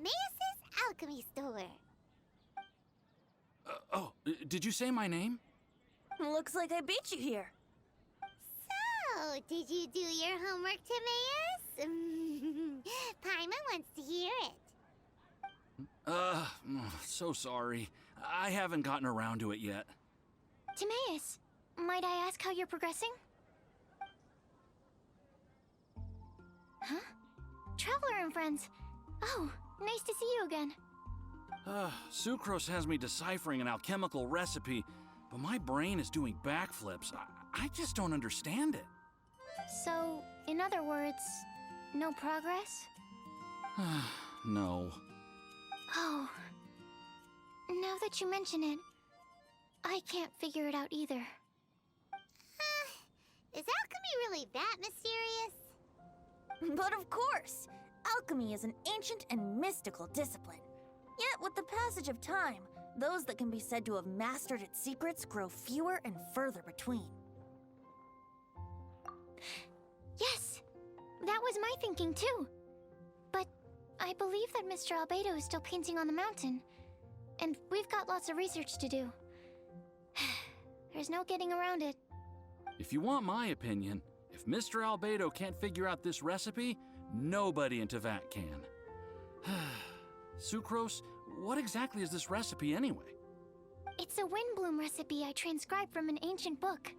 Timaeus' alchemy store. Did you say my name? Looks like I beat you here. So, did you do your homework, Timaeus? Paimon wants to hear it. So sorry. I haven't gotten around to it yet. Timaeus, might I ask how you're progressing? Huh? Traveler and friends. Oh, nice to see you again. Sucrose has me deciphering an alchemical recipe, but my brain is doing backflips. I just don't understand it. So, in other words, no progress? No. Oh. Now that you mention it, I can't figure it out either. Is alchemy really that mysterious? But of course! Alchemy is an ancient and mystical discipline. Yet, with the passage of time, those that can be said to have mastered its secrets grow fewer and further between. Yes! That was my thinking too. But I believe that Mr. Albedo is still painting on the mountain. And we've got lots of research to do. There's no getting around it. If you want my opinion, if Mr. Albedo can't figure out this recipe, nobody in Teyvat can. Sucrose, what exactly is this recipe anyway? It's a windbloom recipe I transcribed from an ancient book.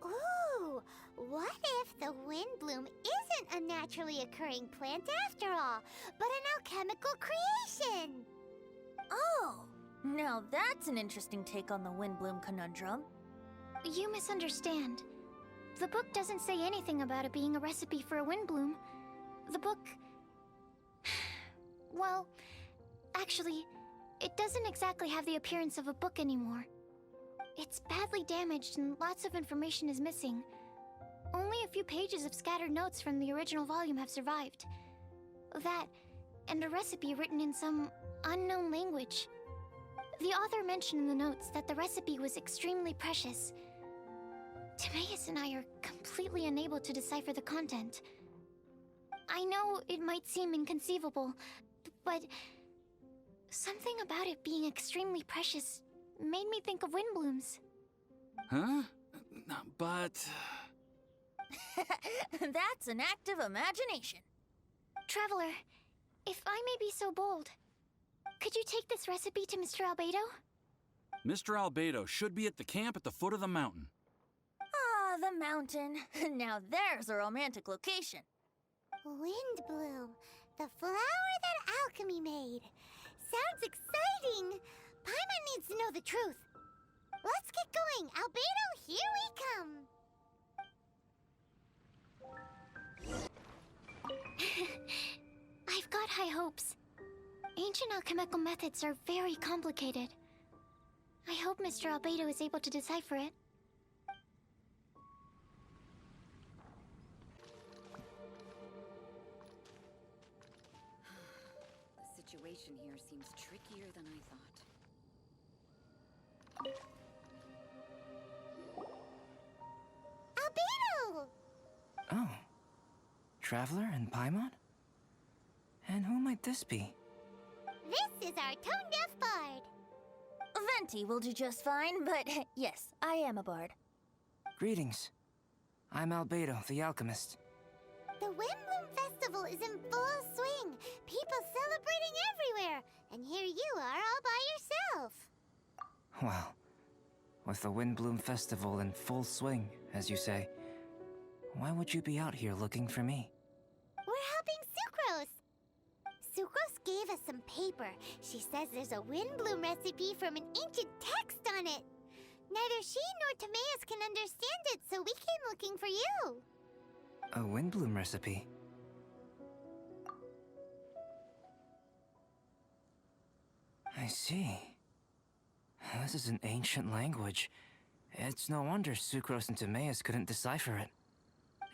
Ooh, what if the windbloom isn't a naturally occurring plant after all, but an alchemical creation? Oh! Now that's an interesting take on the windbloom conundrum. You misunderstand. The book doesn't say anything about it being a recipe for a windbloom. The book... Well, actually, it doesn't exactly have the appearance of a book anymore. It's badly damaged and lots of information is missing. Only a few pages of scattered notes from the original volume have survived. That, and a recipe written in some unknown language. The author mentioned in the notes that the recipe was extremely precious. Timaeus and I are completely unable to decipher the content. I know it might seem inconceivable, but something about it being extremely precious made me think of windblooms. Huh? But... That's an act of imagination. Traveler, if I may be so bold, could you take this recipe to Mr. Albedo? Mr. Albedo should be at the camp at the foot of the mountain. Ah, the mountain. Now there's a romantic location. Windbloom, the flower that alchemy made. Sounds exciting! Paimon needs to know the truth. Let's get going. Albedo, here we come. I've got high hopes. Ancient alchemical methods are very complicated. I hope Mr. Albedo is able to decipher it. The situation here seems trickier than I thought. Albedo! Oh. Traveler and Paimon? And who might this be? This is our tone-deaf bard. Venti will do just fine, but yes, I am a bard. Greetings. I'm Albedo, the alchemist. The Windbloom Festival is in full swing. People celebrating everywhere. And here you are all by yourself. Well, with the Windbloom Festival in full swing, as you say, why would you be out here looking for me? We're helping Sucrose. Sucrose gave us some paper. She says there's a Windbloom recipe from an ancient text on it. Neither she nor Timaeus can understand it, so we came looking for you. A Windbloom recipe? I see. This is an ancient language. It's no wonder Sucrose and Timaeus couldn't decipher it.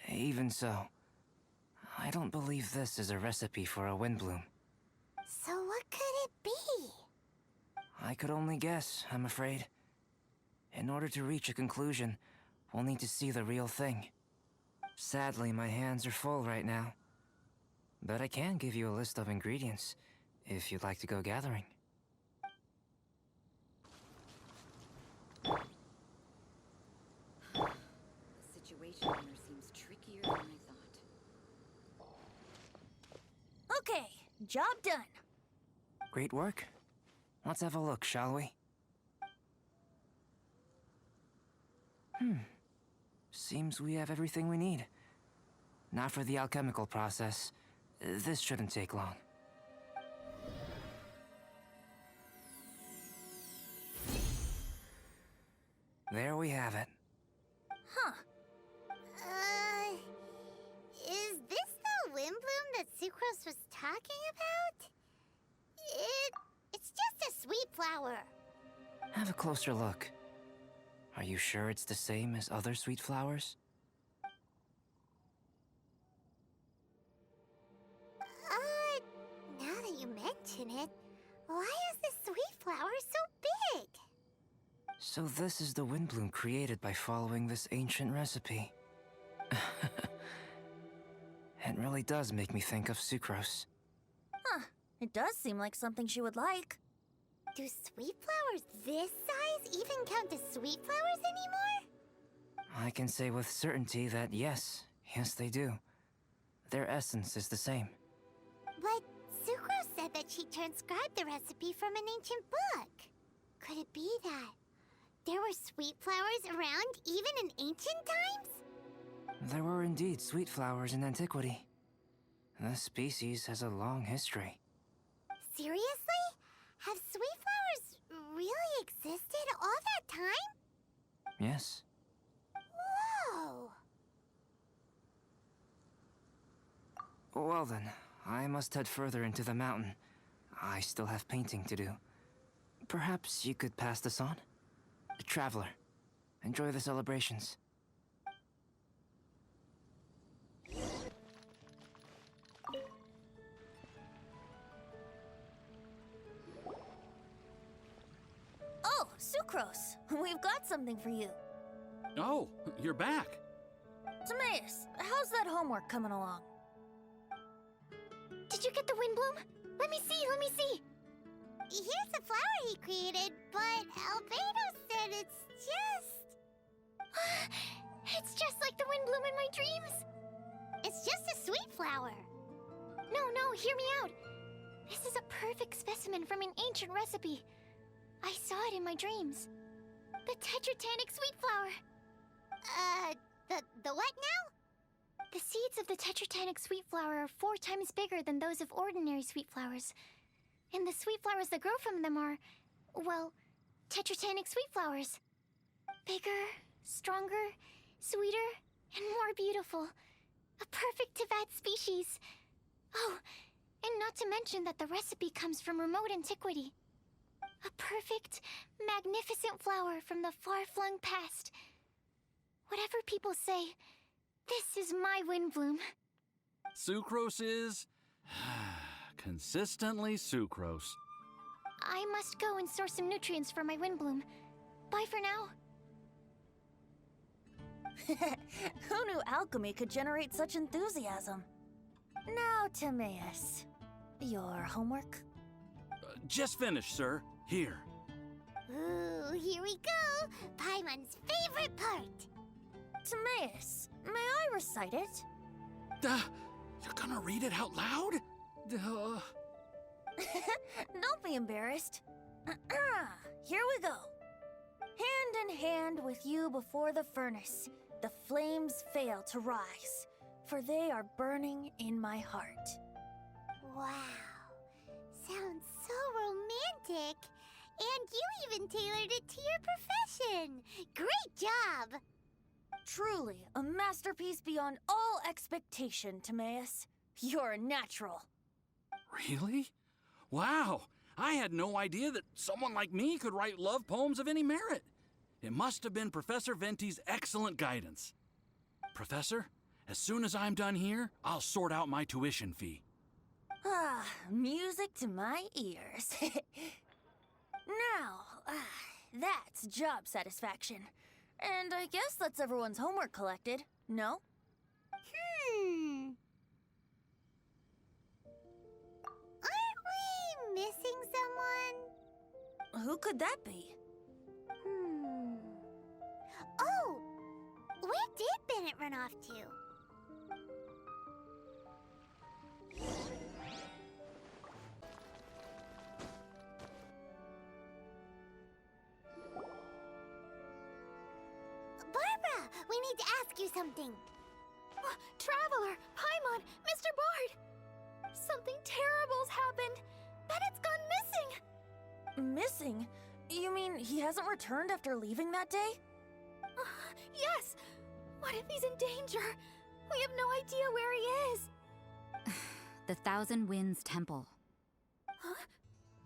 Even so, I don't believe this is a recipe for a Windbloom. So what could it be? I could only guess, I'm afraid. In order to reach a conclusion, we'll need to see the real thing. Sadly, my hands are full right now. But I can give you a list of ingredients, if you'd like to go gathering. The situation here seems trickier than I thought. Okay, job done. Great work. Let's have a look, shall we? Seems we have everything we need. Now for the alchemical process. This shouldn't take long. There we have it. Huh. Is this the wind bloom that Sucrose was talking about? It's just a sweet flower. Have a closer look. Are you sure it's the same as other sweet flowers? Now that you mention it, why is this sweet flower so big? So this is the wind bloom created by following this ancient recipe. It really does make me think of Sucrose. Huh. It does seem like something she would like. Do sweet flowers this size even count as sweet flowers anymore? I can say with certainty that yes, they do. Their essence is the same. But Sucrose said that she transcribed the recipe from an ancient book. Could it be that there were sweet flowers around even in ancient times? There were indeed sweet flowers in antiquity. This species has a long history. Seriously? Have sweet flowers really existed all that time? Yes. Whoa! Well then, I must head further into the mountain. I still have painting to do. Perhaps you could pass this on? Traveler, enjoy the celebrations. Oh, Sucrose, we've got something for you. Oh, you're back. Timaeus, how's that homework coming along? Did you get the wind bloom? Let me see, let me see. Here's the flower he created, but Albedo said it's just... It's just like the wind bloom in my dreams. It's just a sweet flower. No, hear me out. This is a perfect specimen from an ancient recipe. I saw it in my dreams. The Tetratanic sweet flower. The what now? The seeds of the Tetratanic sweet flower are 4 times bigger than those of ordinary sweet flowers. And the sweet flowers that grow from them are, well, Tetratanic sweet flowers. Bigger, stronger, sweeter, and more beautiful. A perfect Teyvat species. Oh, and not to mention that the recipe comes from remote antiquity. A perfect, magnificent flower from the far-flung past. Whatever people say, this is my wind bloom. Sucrose is... consistently Sucrose. I must go and source some nutrients for my wind bloom. Bye for now. Who knew alchemy could generate such enthusiasm? Now, Timaeus, your homework? Just finished, sir. Here. Ooh, here we go. Paimon's favorite part. Timaeus, may I recite it? You're gonna read it out loud? Don't be embarrassed. Here we go. Hand in hand with you before the furnace, the flames fail to rise, for they are burning in my heart. Wow. Sounds so romantic. And you even tailored it to your profession. Great job. Truly, a masterpiece beyond all expectation, Timaeus. You're a natural. Really? Wow! I had no idea that someone like me could write love poems of any merit. It must have been Professor Venti's excellent guidance. Professor, as soon as I'm done here, I'll sort out my tuition fee. Ah, music to my ears. Now, that's job satisfaction. And I guess that's everyone's homework collected, no? Aren't we Who could that be? Oh! Where did Bennett run off to? Barbara! We need to ask you something. Traveler, Paimon, Mr. Bard! Something terrible's happened! Bennett's gone missing! Missing? You mean he hasn't returned after leaving that day? Yes! What if he's in danger? We have no idea where he is! The Thousand Winds Temple. Huh?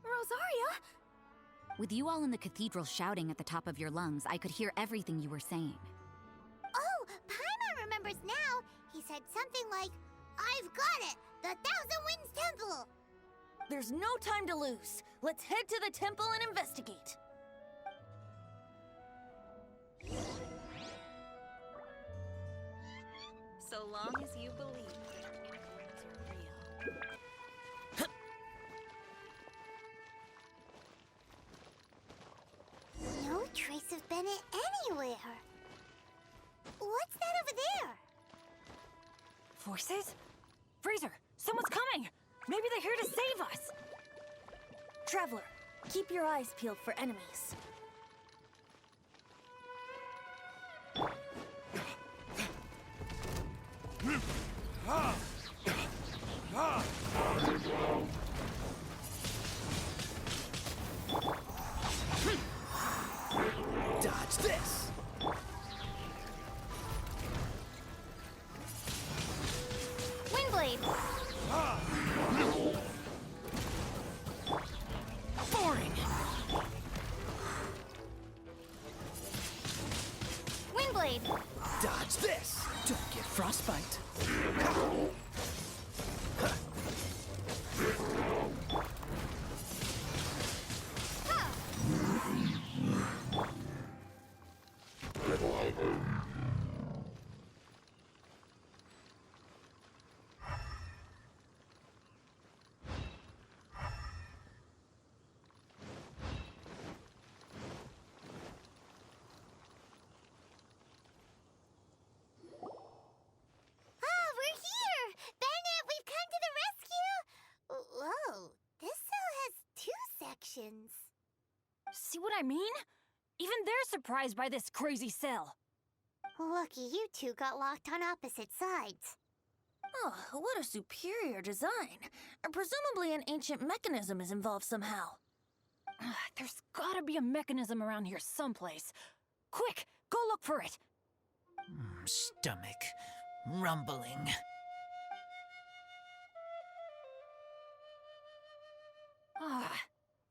Rosaria? With you all in the cathedral shouting at the top of your lungs, I could hear everything you were saying. Oh, Paimon remembers now. He said something like, "I've got it! The Thousand Winds Temple!" There's no time to lose. Let's head to the temple and investigate. So long as you believe that animals are real. No trace of Bennett anywhere. What's that over there? Forces? Fraser, someone's coming! Maybe they're here to save us! Traveler, keep your eyes peeled for enemies. Dodge this! Windblade! Boring! Windblade! Dodge this! Don't get frostbite. We're here! Bennett, we've come to the rescue! Whoa, this cell has 2 sections. See what I mean? Even they're surprised by this crazy cell. Lucky you two got locked on opposite sides. Oh, what a superior design. Presumably an ancient mechanism is involved somehow. There's gotta be a mechanism around here someplace. Quick, go look for it. Stomach rumbling.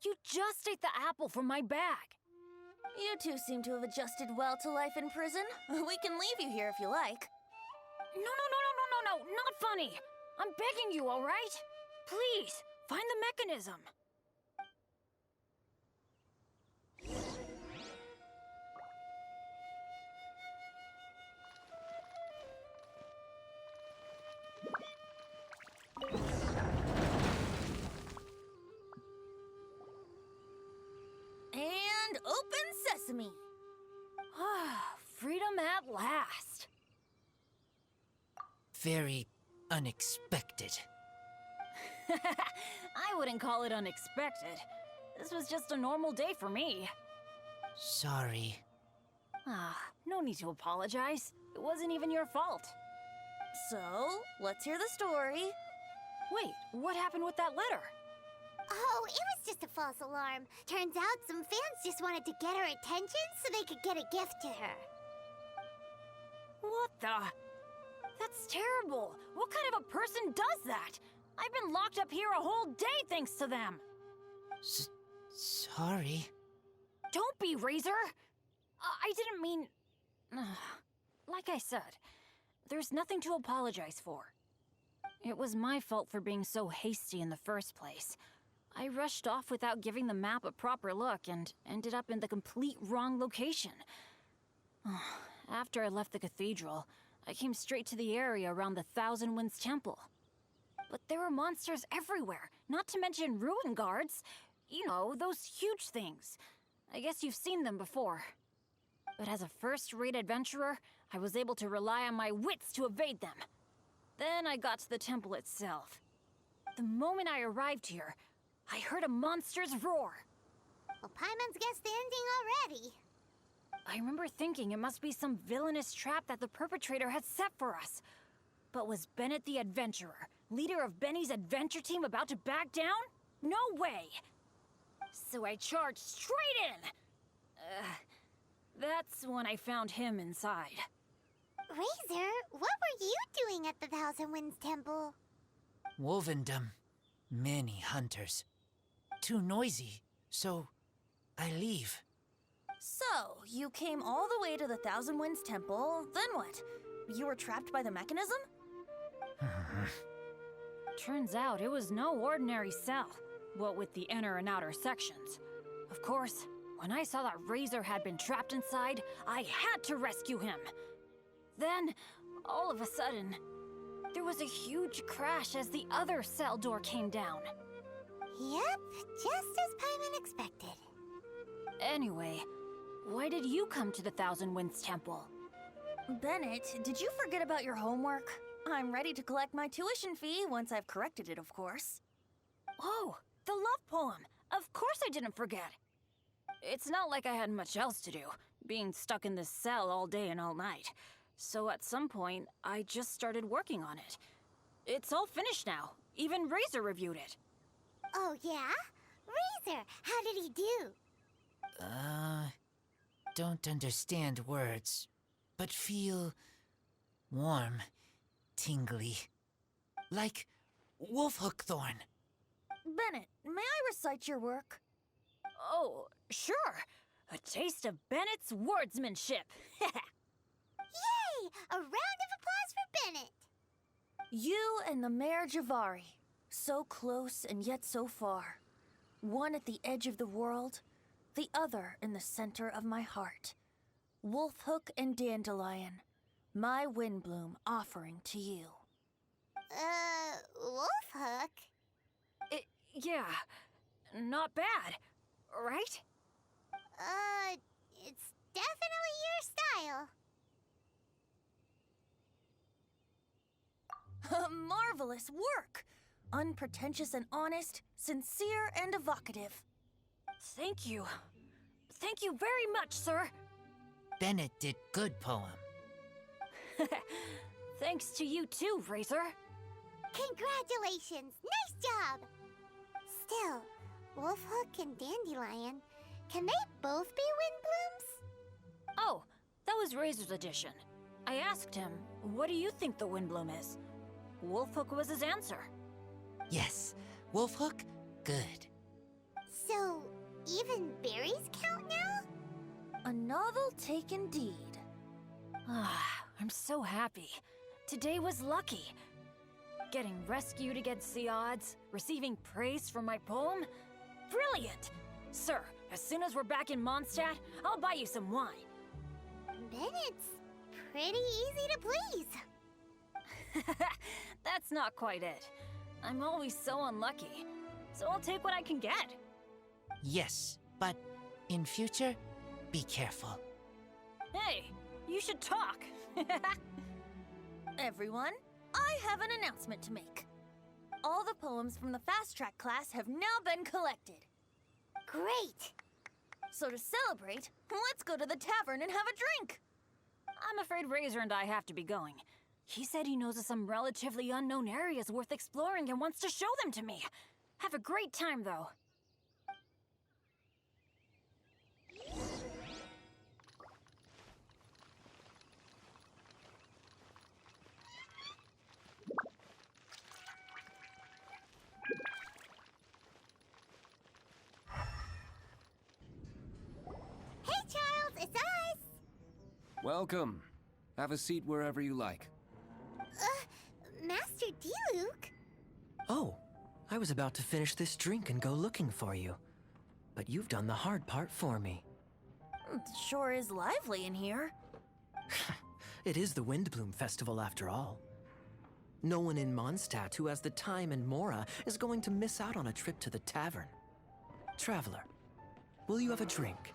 You just ate the apple from my bag. You two seem to have adjusted well to life in prison. We can leave you here if you like. No, not funny. I'm begging you, all right? Please, find the mechanism. And open sesame. Freedom at last. Very unexpected. I wouldn't call it unexpected. This was just a normal day for me. Sorry. No need to apologize. It wasn't even your fault. So, let's hear the story. Wait, what happened with that letter? Oh, it was just a false alarm. Turns out some fans just wanted to get her attention so they could get a gift to her. What the? That's terrible. What kind of a person does that? I've been locked up here a whole day thanks to them. Sorry. Don't be, Razor. I didn't mean... Like I said, there's nothing to apologize for. It was my fault for being so hasty in the first place. I rushed off without giving the map a proper look and ended up in the complete wrong location. After I left the cathedral, I came straight to the area around the Thousand Winds Temple. But there were monsters everywhere, not to mention ruin guards. You know, those huge things. I guess you've seen them before. But as a first-rate adventurer, I was able to rely on my wits to evade them. Then I got to the temple itself. The moment I arrived here, I heard a monster's roar. Well, Paimon's guessed the ending already. I remember thinking it must be some villainous trap that the perpetrator had set for us. But was Bennett the adventurer, leader of Benny's adventure team, about to back down? No way! So I charged straight in! That's when I found him inside. Razor, what were you doing at the Thousand Winds Temple? Wovendom. Many hunters. Too noisy, so I leave. So, you came all the way to the Thousand Winds Temple, then what? You were trapped by the mechanism? Turns out it was no ordinary cell, what with the inner and outer sections. Of course, when I saw that Razor had been trapped inside, I had to rescue him. Then, all of a sudden, there was a huge crash as the other cell door came down. Yep, just as Paimon expected. Anyway, why did you come to the Thousand Winds Temple? Bennett, did you forget about your homework? I'm ready to collect my tuition fee once I've corrected it, of course. Oh, the love poem! Of course I didn't forget! It's not like I had much else to do, being stuck in this cell all day and all night. So at some point, I just started working on it. It's all finished now. Even Razor reviewed it. Oh, yeah? Razor, how did he do? Don't understand words, but feel warm, tingly. Like wolfhook thorn. Bennett, may I recite your work? Oh, sure. A taste of Bennett's wordsmanship. Yay! A round of applause for Bennett! You and the Mare Javari, so close and yet so far. One at the edge of the world, the other in the center of my heart. Wolfhook and Dandelion, my Windbloom offering to you. Wolfhook? Yeah, not bad, right? It's definitely your style. Marvelous work! Unpretentious and honest, sincere and evocative. Thank you. Thank you very much, sir. Bennett did good poem. Thanks to you too, Razor. Congratulations! Nice job! Still, Wolfhook and Dandelion, can they both be Windblooms? Oh, that was Razor's addition. I asked him, what do you think the Windbloom is? Wolfhook was his answer. Yes, wolfhook, good. So, even berries count now? A novel take indeed. Ah, I'm so happy. Today was lucky. Getting rescued against the odds, receiving praise for my poem. Brilliant! Sir, as soon as we're back in Mondstadt, I'll buy you some wine. Bennett's pretty easy to please. That's not quite it. I'm always so unlucky, so I'll take what I can get. Yes, but in future, be careful. Hey, you should talk. Everyone, I have an announcement to make. All the poems from the Fast Track class have now been collected. Great! So to celebrate, let's go to the tavern and have a drink. I'm afraid Razor and I have to be going. He said he knows of some relatively unknown areas worth exploring and wants to show them to me. Have a great time, though. Hey, Charles, it's us! Welcome. Have a seat wherever you like. Master Diluc? Oh, I was about to finish this drink and go looking for you. But you've done the hard part for me. It sure is lively in here. It is the Windbloom Festival after all. No one in Mondstadt who has the time and mora is going to miss out on a trip to the tavern. Traveler, will you have a drink?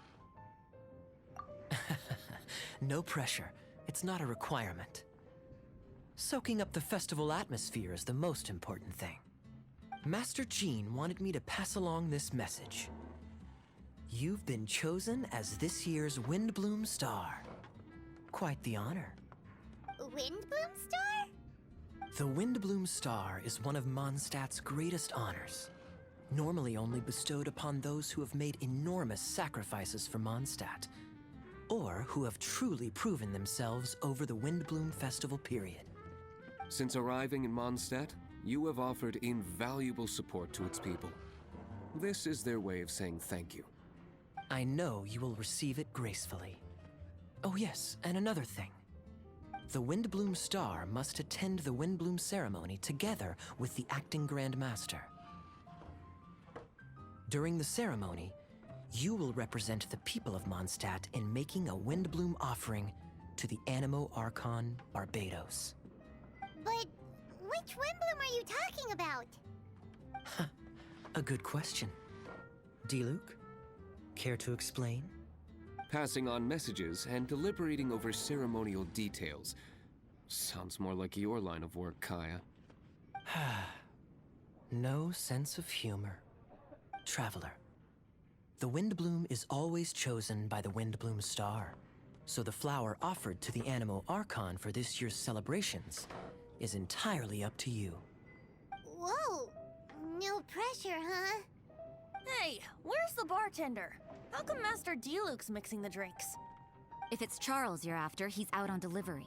No pressure. It's not a requirement. Soaking up the festival atmosphere is the most important thing. Master Jean wanted me to pass along this message. You've been chosen as this year's Windbloom Star. Quite the honor. Windbloom Star? The Windbloom Star is one of Mondstadt's greatest honors, normally only bestowed upon those who have made enormous sacrifices for Mondstadt, or who have truly proven themselves over the Windbloom Festival period. Since arriving in Mondstadt, you have offered invaluable support to its people. This is their way of saying thank you. I know you will receive it gracefully. Oh yes, and another thing. The Windbloom Star must attend the Windbloom ceremony together with the acting Grand Master. During the ceremony, you will represent the people of Mondstadt in making a Windbloom offering to the Animo Archon Barbados. But which Windbloom are you talking about? A good question. Diluc, care to explain? Passing on messages and deliberating over ceremonial details. Sounds more like your line of work, Kaya. No sense of humor. Traveler, the Windbloom is always chosen by the Windbloom Star, so the flower offered to the Animo Archon for this year's celebrations is entirely up to you. Whoa! No pressure, huh? Hey, where's the bartender? How come Master Diluc's mixing the drinks? If it's Charles you're after, he's out on delivery.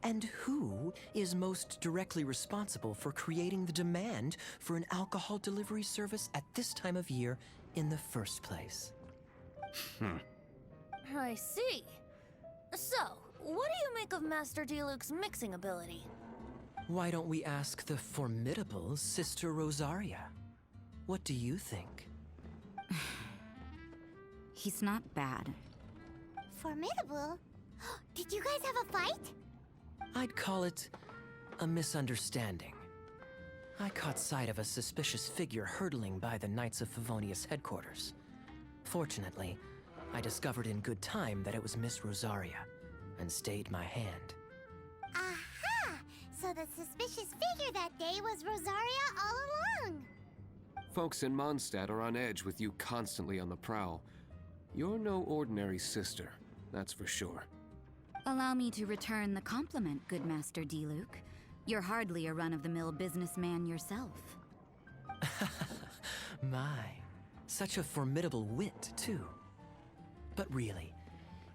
And who is most directly responsible for creating the demand for an alcohol delivery service at this time of year in the first place? I see. So, what do you make of Master Diluc's mixing ability? Why don't we ask the formidable Sister Rosaria? What do you think? He's not bad. Formidable? Did you guys have a fight? I'd call it a misunderstanding. I caught sight of a suspicious figure hurtling by the Knights of Favonius headquarters. Fortunately, I discovered in good time that it was Miss Rosaria, and stayed my hand. Aha! So the suspicious figure that day was Rosaria all along. Folks in Mondstadt are on edge with you constantly on the prowl. You're no ordinary sister, that's for sure. Allow me to return the compliment, good Master Diluc. You're hardly a run-of-the-mill businessman yourself. My, such a formidable wit, too. But really,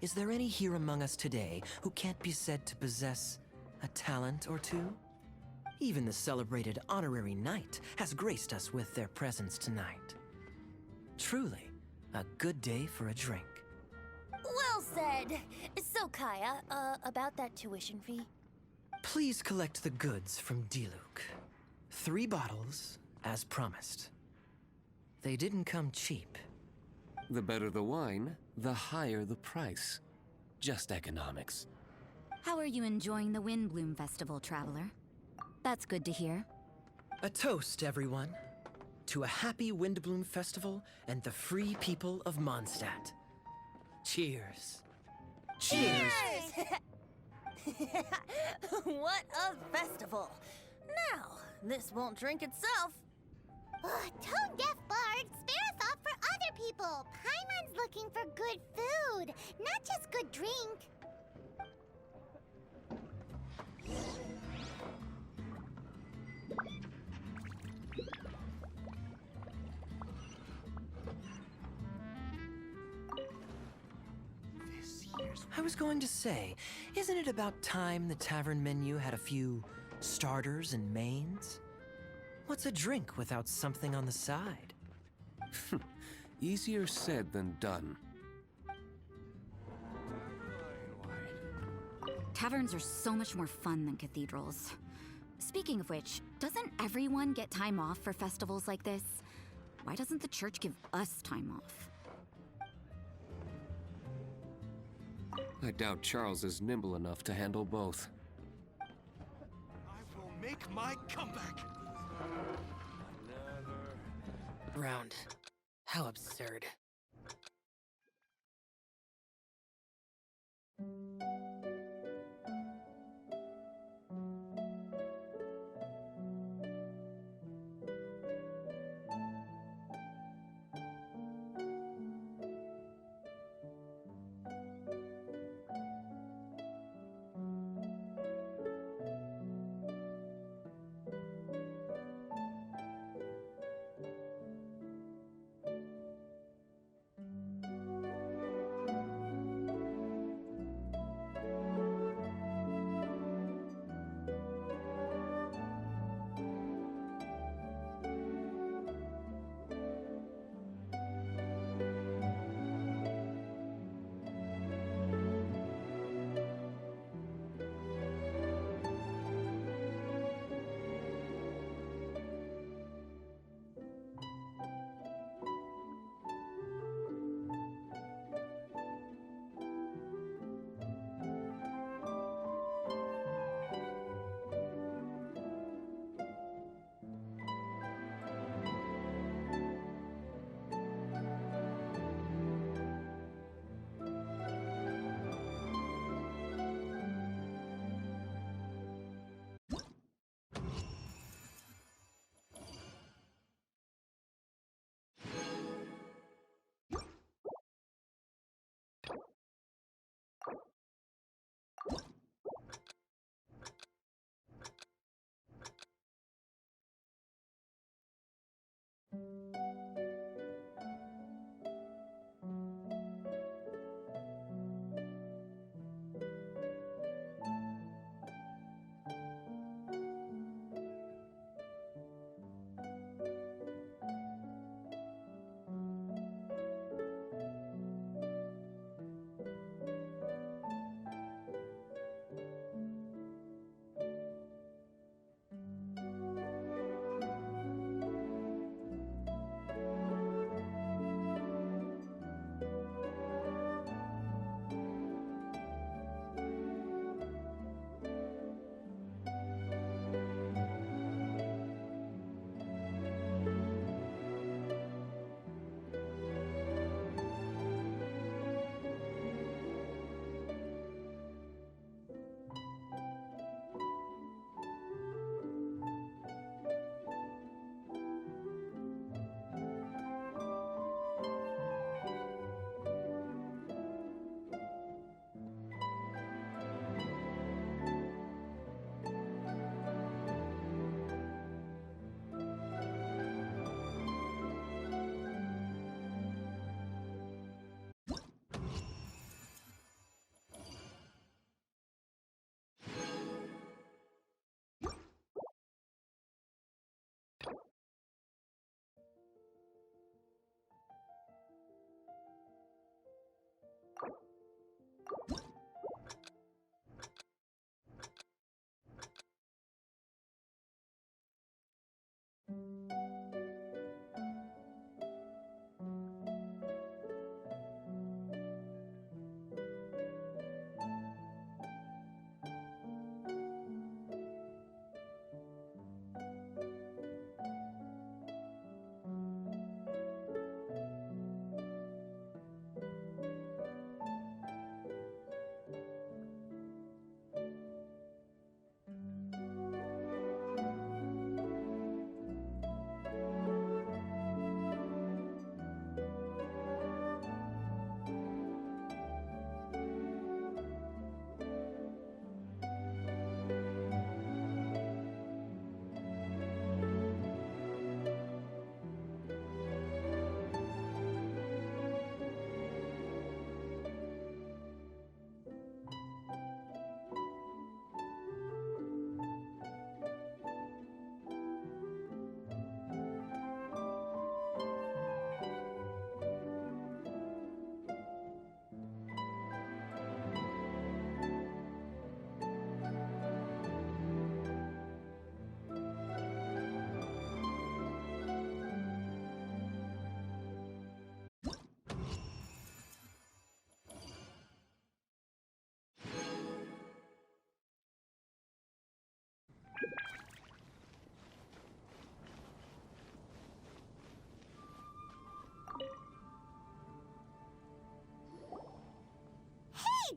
is there any here among us today who can't be said to possess a talent or two? Even the celebrated honorary knight has graced us with their presence tonight. Truly, a good day for a drink. Well said. So, Kaya, about that tuition fee? Please collect the goods from Diluc. 3 bottles, as promised. They didn't come cheap. The better the wine, the higher the price. Just economics. How are you enjoying the Windbloom Festival, Traveler? That's good to hear. A toast, everyone, to a happy Windbloom Festival and the free people of Mondstadt. Cheers. Cheers! What a festival! Now, this won't drink itself. Tone-deaf bard, spare a thought for other people. Paimon's looking for good food, not just good drink. I was going to say, isn't it about time the tavern menu had a few starters and mains? What's a drink without something on the side? Easier said than done. Taverns are so much more fun than cathedrals. Speaking of which, doesn't everyone get time off for festivals like this? Why doesn't the church give us time off? I doubt Charles is nimble enough to handle both. I will make my comeback. round. How absurd.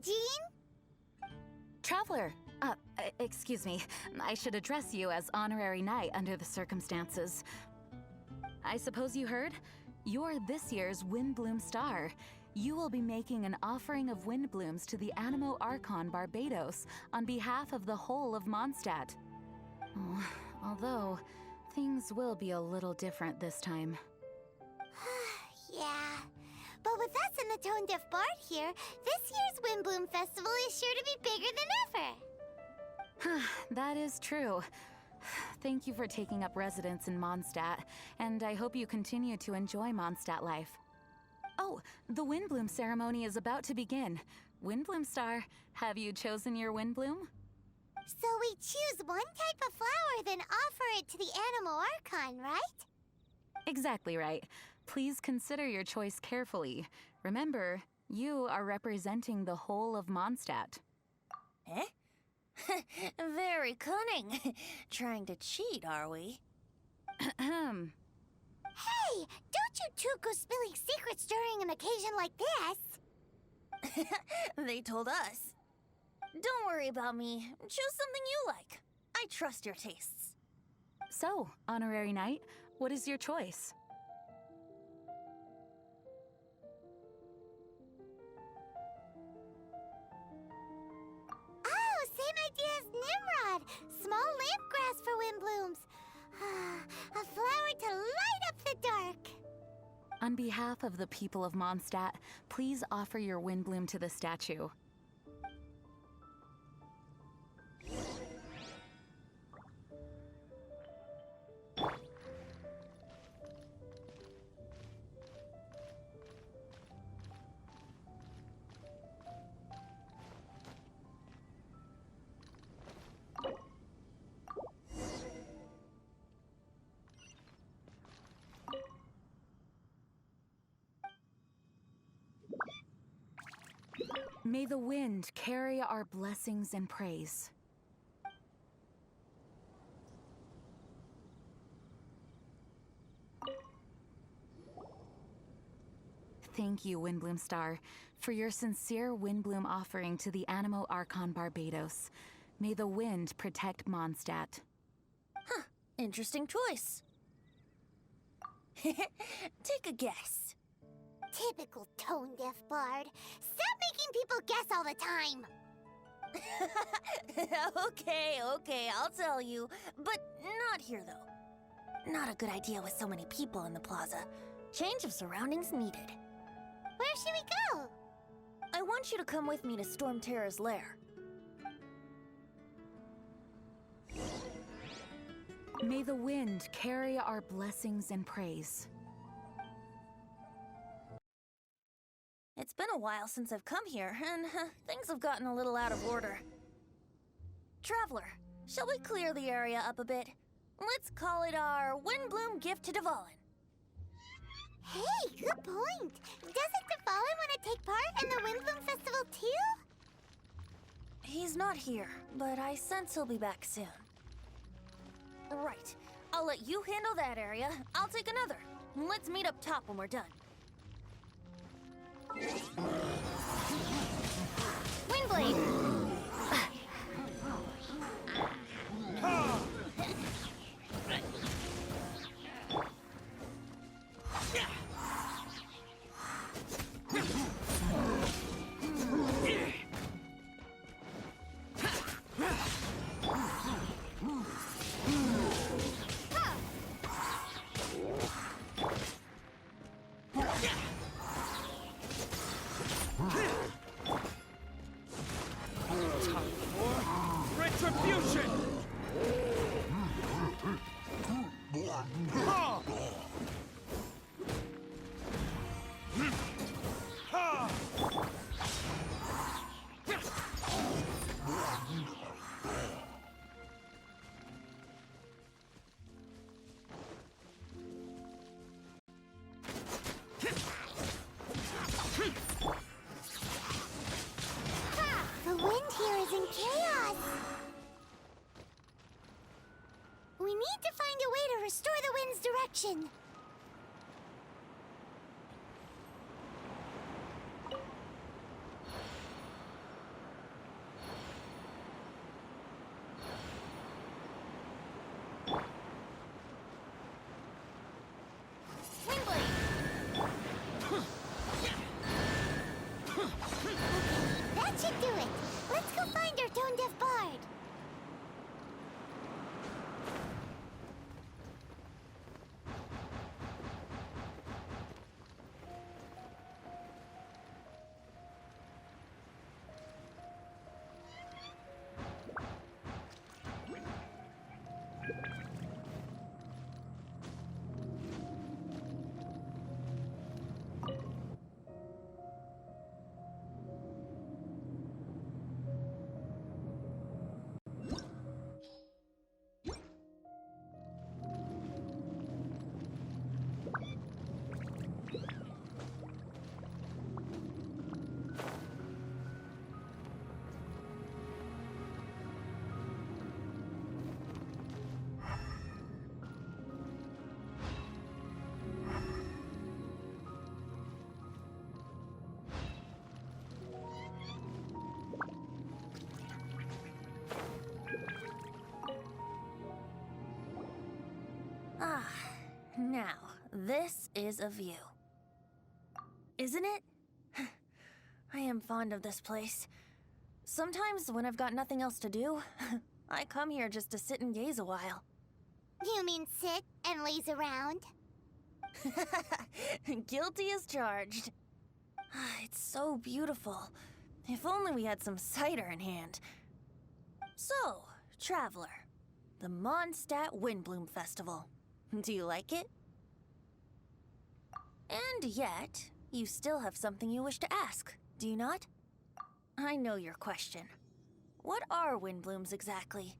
Jean! Traveler, excuse me. I should address you as honorary knight under the circumstances. I suppose you heard? You're this year's Windbloom Star. You will be making an offering of Windblooms to the Animo Archon Barbados on behalf of the whole of Mondstadt. Oh, although, things will be a little different this time. Yeah. But with us and the Tone Deaf Bard here, this year's Windbloom Festival is sure to be bigger than ever. That is true. Thank you for taking up residence in Mondstadt, and I hope you continue to enjoy Mondstadt life. Oh, the Windbloom ceremony is about to begin. Windbloom Star, have you chosen your Windbloom? So we choose one type of flower, then offer it to the Animo Archon, right? Exactly right. Please consider your choice carefully. Remember, you are representing the whole of Mondstadt. Eh? Very cunning. Trying to cheat, are we? Hey, don't you two go spilling secrets during an occasion like this. They told us. Don't worry about me. Choose something you like. I trust your tastes. So, Honorary Knight, what is your choice? Oh, same idea as Nimrod. Small lamp grass for Windblooms. A flower to light up the dark. On behalf of the people of Mondstadt, please offer your Windbloom to the statue. May the wind carry our blessings and praise. Thank you, Windbloom Star, for your sincere Windbloom offering to the Animo Archon Barbados. May the wind protect Mondstadt. Huh, interesting choice. Take a guess. Typical Tone Deaf Bard. Stop making people guess all the time. Okay, I'll tell you. But not here, though. Not a good idea with so many people in the plaza. Change of surroundings needed. Where should we go? I want you to come with me to Storm Terror's lair. May the wind carry our blessings and praise. It's been a while since I've come here, and things have gotten a little out of order. Traveler, shall we clear the area up a bit? Let's call it our Windbloom gift to Dvalin. Hey, good point. Doesn't Dvalin want to take part in the Windbloom Festival too? He's not here, but I sense he'll be back soon. Right. I'll let you handle that area. I'll take another. Let's meet up top when we're done. Windblade! Retribution! The wind here is in chaos. We need to find a way to restore the wind's direction. Now, this is a view. Isn't it? I am fond of this place. Sometimes when I've got nothing else to do, I come here just to sit and gaze a while. You mean sit and laze around? Guilty as charged. It's so beautiful. If only we had some cider in hand. So, Traveler, the Mondstadt Windbloom Festival. Do you like it? And yet, you still have something you wish to ask, do you not? I know your question. What are Windblooms exactly?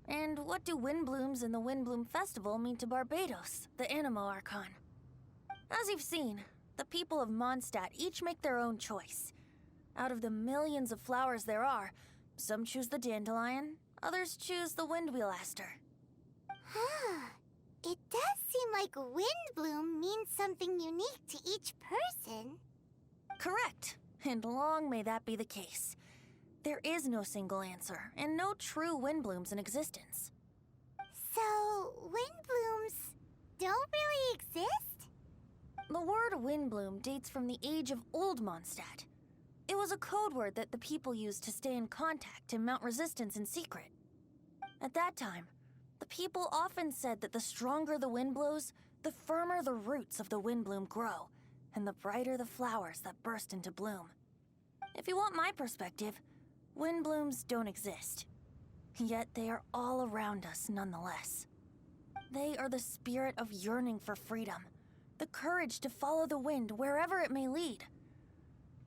And what do Windblooms and the Windbloom Festival mean to Barbados, the Animo Archon? As you've seen, the people of Mondstadt each make their own choice. Out of the millions of flowers there are, some choose the dandelion, others choose the windwheel aster. It does seem like Windbloom means something unique to each person. Correct, and long may that be the case. There is no single answer, and no true Windblooms in existence. So, Windblooms don't really exist? The word Windbloom dates from the age of Old Mondstadt. It was a code word that the people used to stay in contact and mount resistance in secret. At that time, the people often said that the stronger the wind blows, the firmer the roots of the Windbloom grow, and the brighter the flowers that burst into bloom. If you want my perspective, Windblooms don't exist. Yet they are all around us nonetheless. They are the spirit of yearning for freedom, the courage to follow the wind wherever it may lead.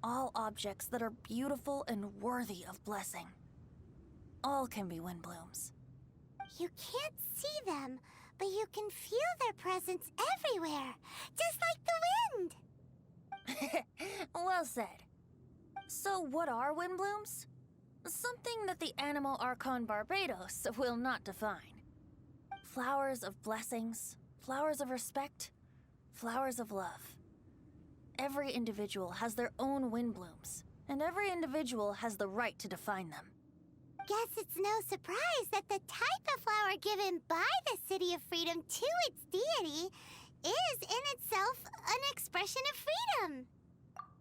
All objects that are beautiful and worthy of blessing. All can be Windblooms. You can't see them, but you can feel their presence everywhere, just like the wind. Well said. So what are Windblooms? Something that the Animo Archon Barbados will not define. Flowers of blessings, flowers of respect, flowers of love. Every individual has their own Windblooms, and every individual has the right to define them. Guess it's no surprise that the type of flower given by the City of Freedom to its deity is in itself an expression of freedom.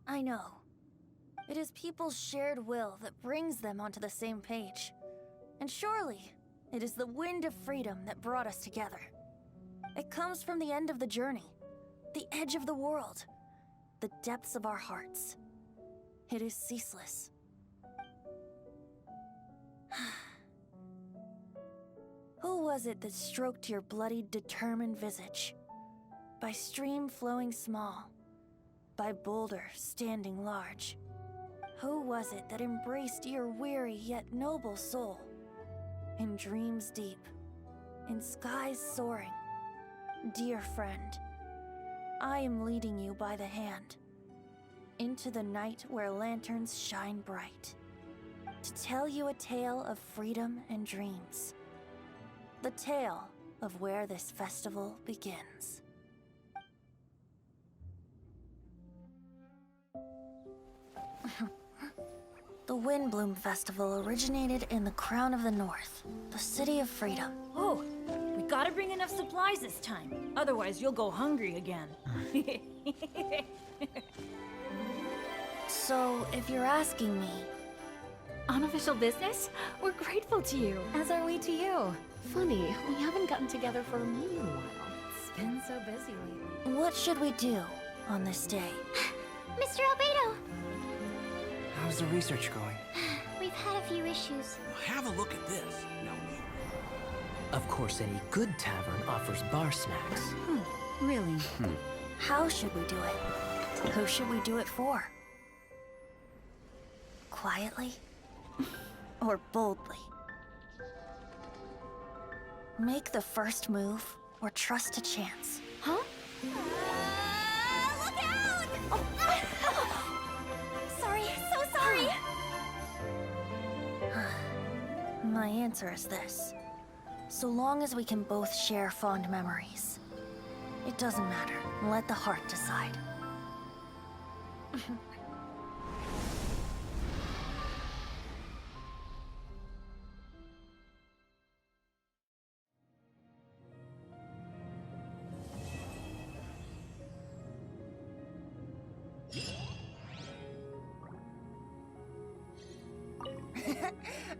I know. It is people's shared will that brings them onto the same page. And surely, it is the wind of freedom that brought us together. It comes from the end of the journey, the edge of the world, the depths of our hearts. It is ceaseless. Who was it that stroked your bloodied, determined visage? By stream flowing small, by boulder standing large. Who was it that embraced your weary yet noble soul? In dreams deep, in skies soaring. Dear friend, I am leading you by the hand, into the night where lanterns shine bright, to tell you a tale of freedom and dreams. The tale of where this festival begins. The Windbloom Festival originated in the Crown of the North, the City of Freedom. Oh, we gotta bring enough supplies this time. Otherwise, you'll go hungry again. So, if you're asking me... Unofficial business? We're grateful to you. As are we to you. Funny, we haven't gotten together for a little while. It's been so busy lately. What should we do on this day? Mr. Albedo! How's the research going? We've had a few issues. Have a look at this. Now, Of course, any good tavern offers bar snacks. Really? How should we do it? Who should we do it for? Quietly? Or boldly? Make the first move, or trust a chance. Huh? Look out! Sorry, so sorry! My answer is this. So long as we can both share fond memories. It doesn't matter. Let the heart decide.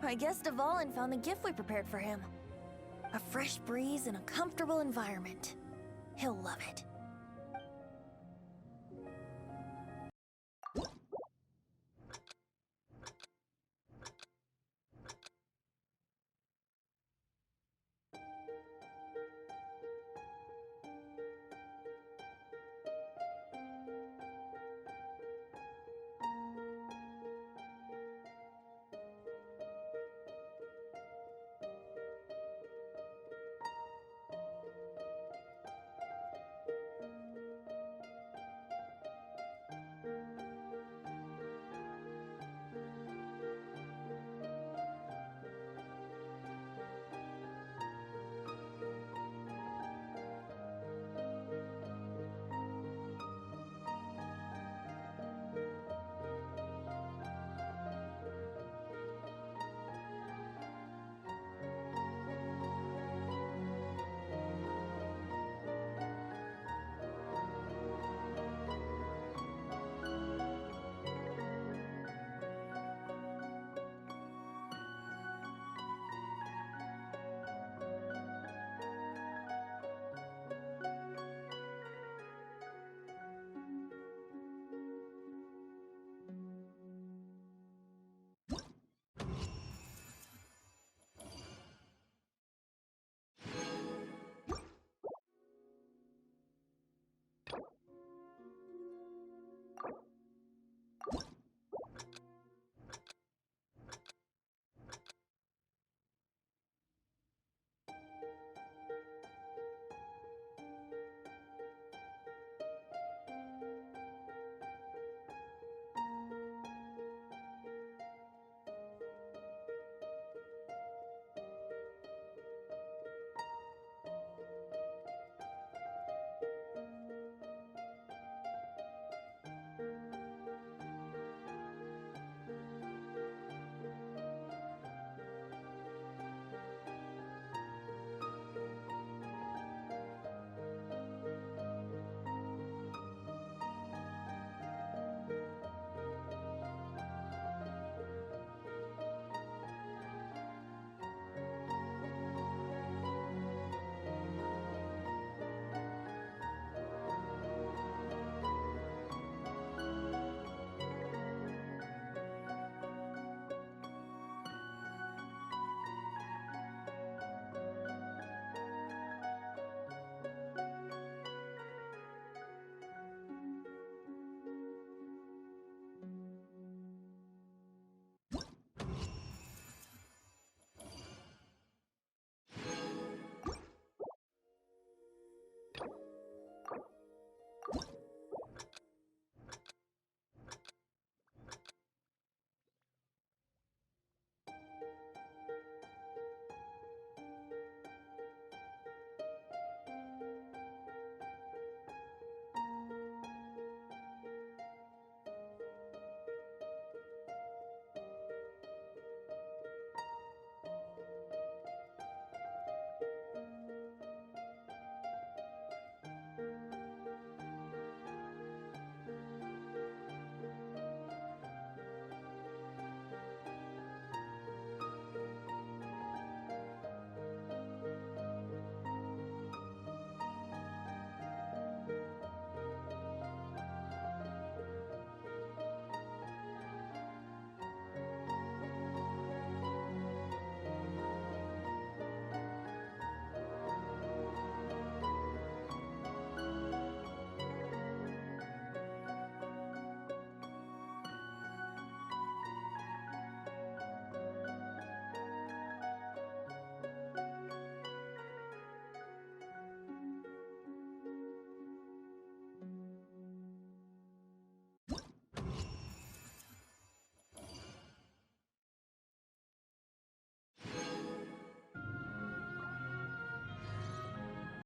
I guess Dvalin found the gift we prepared for him. A fresh breeze and a comfortable environment. He'll love it.